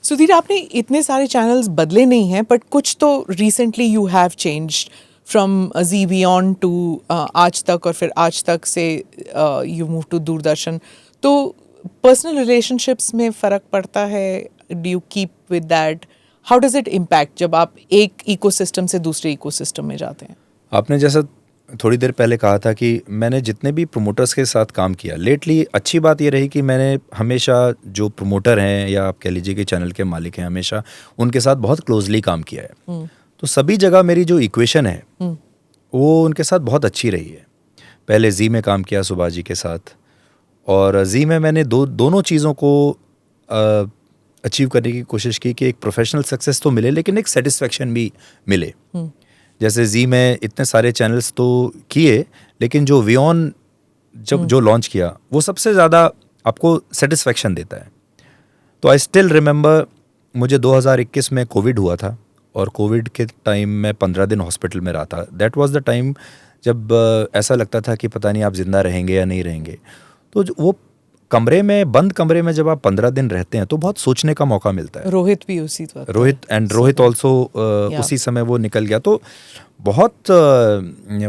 सुधीर, आपने इतने सारे चैनल्स बदले नहीं हैं, बट कुछ तो recently you have changed from Zee beyond to Aaj Tak, और फिर आज तक से यू मूव टू दूरदर्शन. तो पर्सनल रिलेशनशिप्स में फ़र्क पड़ता है? Do you keep with that? How does it impact जब आप एक इकोसिस्टम से दूसरे इकोसिस्टम में जाते हैं? आपने जैसा थोड़ी देर पहले कहा था कि मैंने जितने भी प्रोमोटर्स के साथ काम किया लेटली, अच्छी बात ये रही कि मैंने हमेशा जो प्रोमोटर हैं या आप कह लीजिए कि चैनल के मालिक हैं, हमेशा उनके साथ बहुत क्लोजली काम किया है. तो सभी जगह मेरी जो इक्वेशन है वो उनके साथ बहुत अच्छी रही है. पहले जी में काम किया सुभाष जी के साथ, और जी में मैंने दोनों चीज़ों को अचीव करने की कोशिश की कि एक प्रोफेशनल सक्सेस तो मिले लेकिन एक सेटिस्फेक्शन भी मिले. जैसे जी में इतने सारे चैनल्स तो किए, लेकिन जो वियॉन जो लॉन्च किया वो सबसे ज़्यादा आपको सेटिस्फेक्शन देता है. तो आई स्टिल रिमेंबर, मुझे 2021 में कोविड हुआ था, और कोविड के टाइम में 15 दिन हॉस्पिटल में रहा था. दैट वाज द टाइम जब ऐसा लगता था कि पता नहीं आप जिंदा रहेंगे या नहीं रहेंगे. तो वो कमरे में, बंद कमरे में जब आप 15 दिन रहते हैं तो बहुत सोचने का मौका मिलता है. रोहित भी उसी वक्त, रोहित ऑल्सो उसी समय वो निकल गया. तो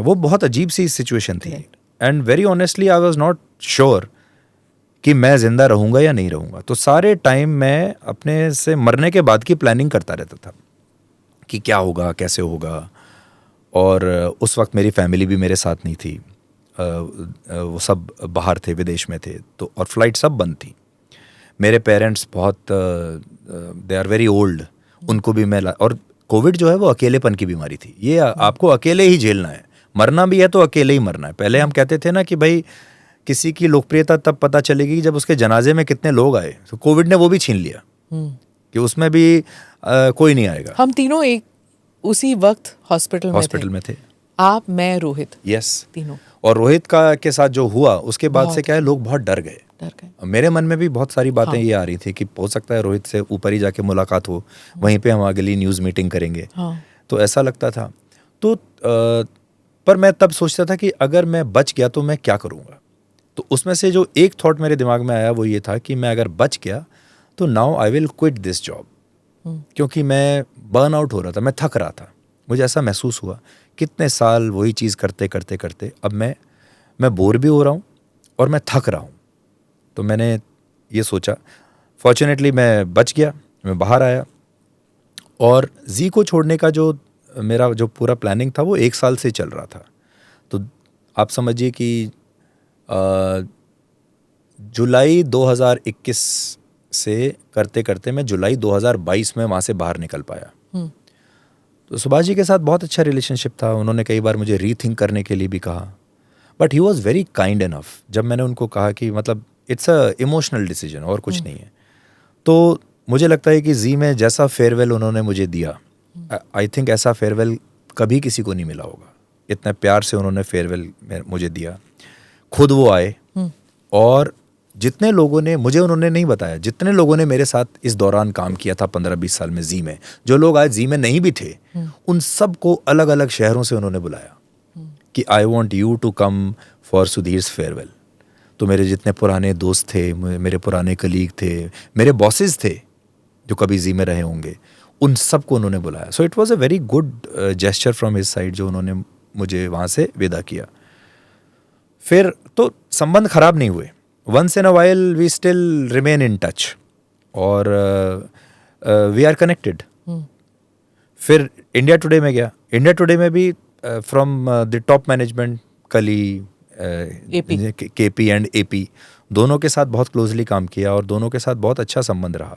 वो बहुत अजीब सी सिचुएशन थी. And very honestly I was not sure कि मैं जिंदा रहूंगा या नहीं रहूंगा. तो सारे टाइम मैं अपने से मरने के बाद की प्लानिंग करता रहता था कि क्या होगा, कैसे होगा. और उस वक्त मेरी फैमिली भी मेरे साथ नहीं थी. वो सब बाहर थे, विदेश में थे. तो और फ्लाइट सब बंद थी. मेरे पेरेंट्स बहुत दे आर वेरी ओल्ड. उनको भी मैं और कोविड जो है वो अकेलेपन की बीमारी थी. ये आपको अकेले ही झेलना है. मरना भी है तो अकेले ही मरना है. पहले हम कहते थे ना कि भाई किसी की लोकप्रियता तब पता चलेगी जब उसके जनाजे में कितने लोग आए. तो कोविड ने वो भी छीन लिया कि उसमें भी कोई नहीं आएगा. हम तीनों एक उसी वक्त हॉस्पिटल में थे. आप, मैं, रोहित. यस. तीनों. और रोहित के साथ जो हुआ उसके बाद से क्या है, लोग बहुत डर गए. मेरे मन में भी बहुत सारी बातें ये आ रही थी कि हो सकता है रोहित से ऊपर ही जाके मुलाकात हो, वहीं पे हम अगली न्यूज़ मीटिंग करेंगे. तो ऐसा लगता था. तो पर मैं तब सोचता था कि अगर मैं बच गया तो मैं क्या करूँगा. तो उसमें से जो एक थॉट मेरे दिमाग में आया वो ये था कि मैं अगर बच गया तो now I will quit this job. क्योंकि मैं बर्न आउट हो रहा था, मैं थक रहा था. मुझे ऐसा महसूस हुआ कितने साल वही चीज़ करते करते करते अब मैं बोर भी हो रहा हूँ और मैं थक रहा हूँ. तो मैंने ये सोचा. फॉर्चुनेटली मैं बच गया, मैं बाहर आया. और जी को छोड़ने का जो मेरा जो पूरा प्लानिंग था वो 1 साल से चल रहा था. तो आप समझिए कि जुलाई 2021 से करते करते मैं जुलाई 2022 में वहाँ से बाहर निकल पाया. तो सुभाष जी के साथ बहुत अच्छा रिलेशनशिप था. उन्होंने कई बार मुझे रीथिंक करने के लिए भी कहा, but he was very kind enough. जब मैंने उनको कहा कि मतलब इट्स अ इमोशनल डिसीजन और कुछ नहीं है, तो मुझे लगता है कि जी में जैसा फेयरवेल उन्होंने मुझे दिया, आई थिंक ऐसा फेयरवेल कभी किसी को नहीं मिला होगा. इतने प्यार से उन्होंने फेयरवेल मुझे दिया. खुद वो आए, और जितने लोगों ने, मुझे उन्होंने नहीं बताया, जितने लोगों ने मेरे साथ इस दौरान काम किया था 15-20 साल में जी में, जो लोग आज जी में नहीं भी थे, उन सब को अलग अलग शहरों से उन्होंने बुलाया कि I want you to come for Sudhir's farewell. तो मेरे जितने पुराने दोस्त थे, मेरे पुराने कलीग थे, मेरे बॉसेस थे जो कभी जी में रहे होंगे, उन सब को उन्होंने बुलाया. So it was a very good gesture from his side जो उन्होंने मुझे वहाँ से विदा किया. फिर तो संबंध खराब नहीं हुए. Once in a while we still remain in touch, और वी आर कनेक्टेड. फिर इंडिया टुडे में गया. इंडिया टुडे में भी फ्रॉम द टॉप मैनेजमेंट, कली, केपी एंड एपी, दोनों के साथ बहुत क्लोजली काम किया और दोनों के साथ बहुत अच्छा संबंध रहा.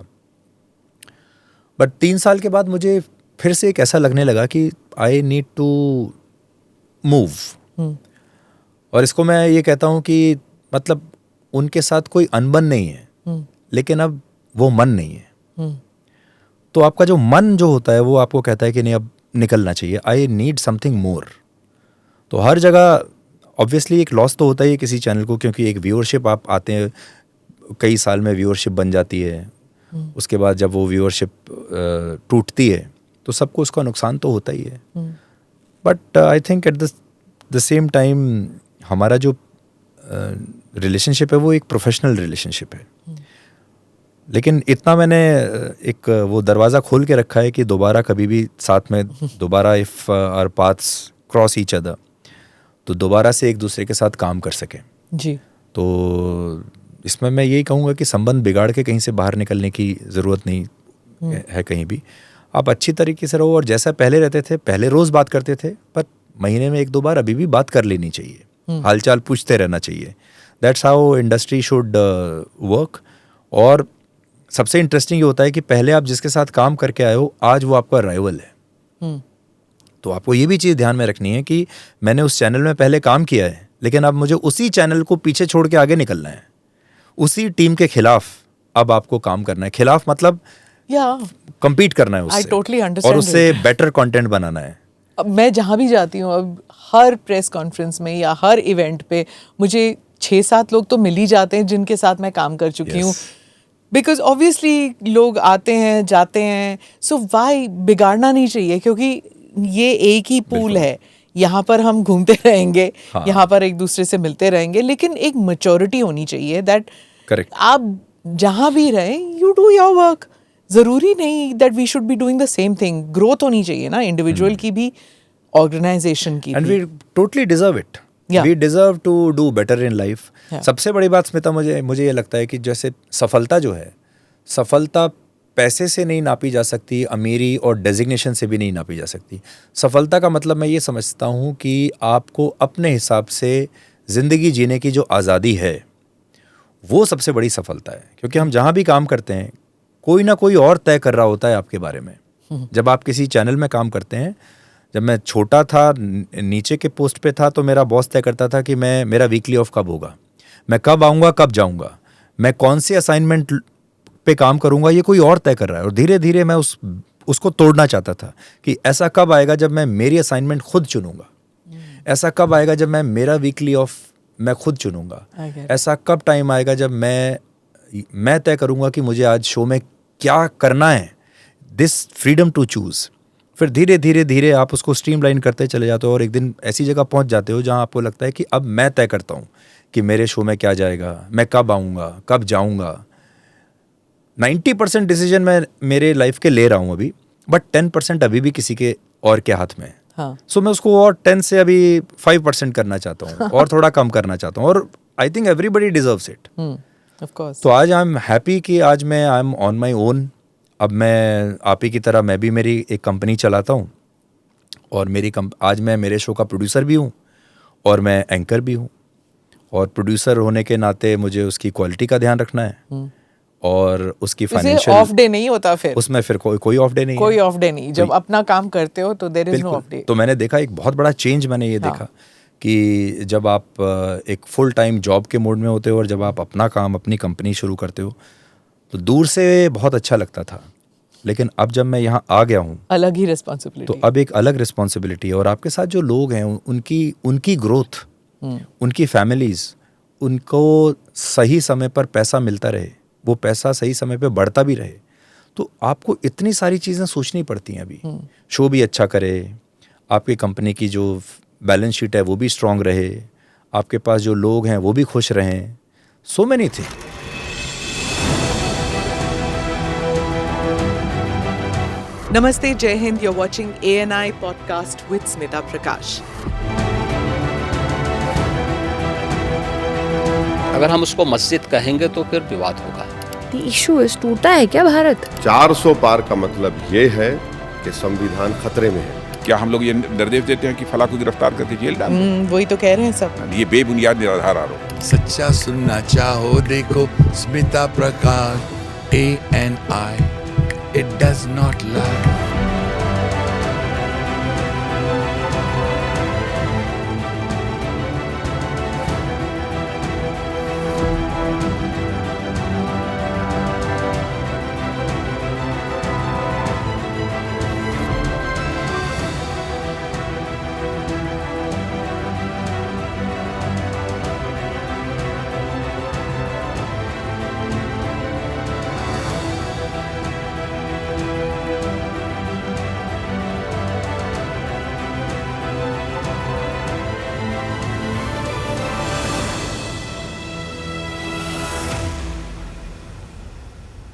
बट 3 साल के बाद मुझे फिर से एक ऐसा लगने लगा कि आई नीड टू मूव. और इसको मैं ये कहता हूँ कि मतलब उनके साथ कोई अनबन नहीं है, लेकिन अब वो मन नहीं है. तो आपका जो मन जो होता है वो आपको कहता है कि नहीं, अब निकलना चाहिए. I need something more. तो हर जगह ऑब्वियसली एक लॉस तो होता ही है किसी चैनल को, क्योंकि एक व्यूअरशिप आप आते हैं, कई साल में व्यूअरशिप बन जाती है. उसके बाद जब वो व्यूअरशिप टूटती है तो सबको उसका नुकसान तो होता ही है. But I think at the same time हमारा जो रिलेशनशिप है वो एक प्रोफेशनल रिलेशनशिप है. लेकिन इतना मैंने एक वो दरवाज़ा खोल के रखा है कि दोबारा कभी भी साथ में दोबारा if our paths cross each other तो दोबारा से एक दूसरे के साथ काम कर सकें। जी। तो इसमें मैं यही कहूँगा कि संबंध बिगाड़ के कहीं से बाहर निकलने की ज़रूरत नहीं है कहीं भी। आप अच्छी तरीके से रहो और जैसा पहले रहते थे, पहले रोज़ बात करते थे, पर महीने में 1-2 बार अभी भी बात कर लेनी चाहिए, हालचाल पूछते रहना चाहिए। That's how industry should work. और सबसे इंटरेस्टिंग ये होता है कि पहले आप जिसके साथ काम करके आए हो, आज वो आपका राइवल है। तो आपको ये भी चीज़ ध्यान में रखनी है कि मैंने उस चैनल में पहले काम किया है, लेकिन अब मुझे उसी चैनल को पीछे छोड़ के आगे निकलना है, उसी टीम के खिलाफ अब आपको काम करना है। खिलाफ मतलब compete करना है उससे। I totally understand और उससे it. बेटर कंटेंट बनाना है। अब मैं जहाँ भी जाती हूँ, अब हर प्रेस कॉन्फ्रेंस में या हर इवेंट पे मुझे 6-7 लोग तो मिल ही जाते हैं जिनके साथ मैं काम कर चुकी हूँ। बिकॉज ऑब्वियसली लोग आते हैं जाते हैं, सो वाई बिगाड़ना नहीं चाहिए, क्योंकि ये एक ही पूल है, यहाँ पर हम घूमते रहेंगे, यहाँ पर एक दूसरे से मिलते रहेंगे, लेकिन एक मैच्योरिटी होनी चाहिए दैट करेक्ट आप जहाँ भी रहें यू डू योर वर्क। जरूरी नहीं that we should be doing the same thing. Growth होनी चाहिए ना इंडिविजुअल की भी, ऑर्गेनाइजेशन की एंड भी। We totally deserve it. We deserve to do better in life. सबसे बड़ी बात स्मिता, मुझे ये लगता है कि जैसे सफलता जो है, सफलता पैसे से नहीं नापी जा सकती, अमीरी और डेजिग्नेशन से भी नहीं नापी जा सकती। सफलता का मतलब मैं ये समझता हूँ कि आपको अपने हिसाब से ज़िंदगी जीने की जो आज़ादी है वो सबसे बड़ी सफलता है। क्योंकि हम जहाँ भी काम करते हैं कोई ना कोई और तय कर रहा होता है आपके बारे में। जब आप किसी चैनल में काम करते हैं, जब मैं छोटा था, नीचे के पोस्ट पे था, तो मेरा बॉस तय करता था कि मेरा वीकली ऑफ कब होगा, मैं कब आऊँगा, कब जाऊँगा, मैं कौन सी असाइनमेंट पे काम करूँगा, ये कोई और तय कर रहा है। और धीरे धीरे मैं उसको तोड़ना चाहता था कि ऐसा कब आएगा जब मैं मेरी असाइनमेंट खुद चुनूँगा, ऐसा कब आएगा जब मैं मेरा वीकली ऑफ मैं खुद चुनूँगा, ऐसा कब टाइम आएगा जब मैं तय करूँगा कि मुझे आज शो में क्या करना है, दिस फ्रीडम टू चूज़। फिर धीरे धीरे धीरे आप उसको स्ट्रीमलाइन करते चले जाते हो और एक दिन ऐसी जगह पहुंच जाते हो जहां आपको लगता है कि अब मैं तय करता हूं कि मेरे शो में क्या जाएगा, मैं कब आऊँगा, कब जाऊँगा। 90% डिसीजन मैं मेरे लाइफ के ले रहा हूँ अभी, बट 10% अभी भी किसी के और के हाथ में है। सो मैं उसको और 10 से अभी 5% करना चाहता हूँ और थोड़ा कम करना चाहता हूँ। और I think everybody deserves it. तो आज आई एम हैप्पी कि आज मैं I am on my own. अब मैं आप ही की तरह मैं भी मेरी एक कंपनी चलाता हूँ और आज मैं मेरे शो का प्रोड्यूसर भी हूँ और मैं एंकर भी हूँ। और प्रोड्यूसर होने के नाते मुझे उसकी क्वालिटी का ध्यान रखना है और उसकी फाइनेंशियल ऑफ डे नहीं होता फिर उसमें, फिर कोई ऑफ डे नहीं, कोई ऑफ डे नहीं। जब अपना काम करते हो तो there is no off day. तो मैंने देखा एक बहुत बड़ा चेंज, मैंने ये देखा कि जब आप एक फुल टाइम जॉब के मोड में होते हो और जब आप अपना काम, अपनी कंपनी शुरू करते हो, तो दूर से बहुत अच्छा लगता था। लेकिन अब जब मैं यहाँ आ गया हूँ, अलग ही रिस्पॉन्सिबिलिटी, तो अब एक अलग रिस्पॉन्सिबिलिटी है। और आपके साथ जो लोग हैं उनकी ग्रोथ, उनकी फैमिलीज, उनको सही समय पर पैसा मिलता रहे, वो पैसा सही समय पे बढ़ता भी रहे, तो आपको इतनी सारी चीज़ें सोचनी पड़ती हैं। अभी शो भी अच्छा करे, आपकी कंपनी की जो बैलेंस शीट है वो भी स्ट्रांग रहे, आपके पास जो लोग हैं वो भी खुश रहें, सो मेनी थिंग्स। नमस्ते, जय Hind. You're watching ANI podcast with Smita Prakash. अगर हम उसको मस्जिद कहेंगे तो फिर विवाद होगा। The issue is, टूटा है क्या भारत? 400 पार का मतलब ये है कि संविधान खतरे में है। क्या हम लोग ये निर्देश देते हैं कि फला को गिरफ्तार करके जेल डाल दो? वही तो कह रहे हैं सब। ये बेबुनियाद निराधार आरोप। सच्चा सुनना चाहो देखो स्मिता प्रकाश ANI, it does not lie।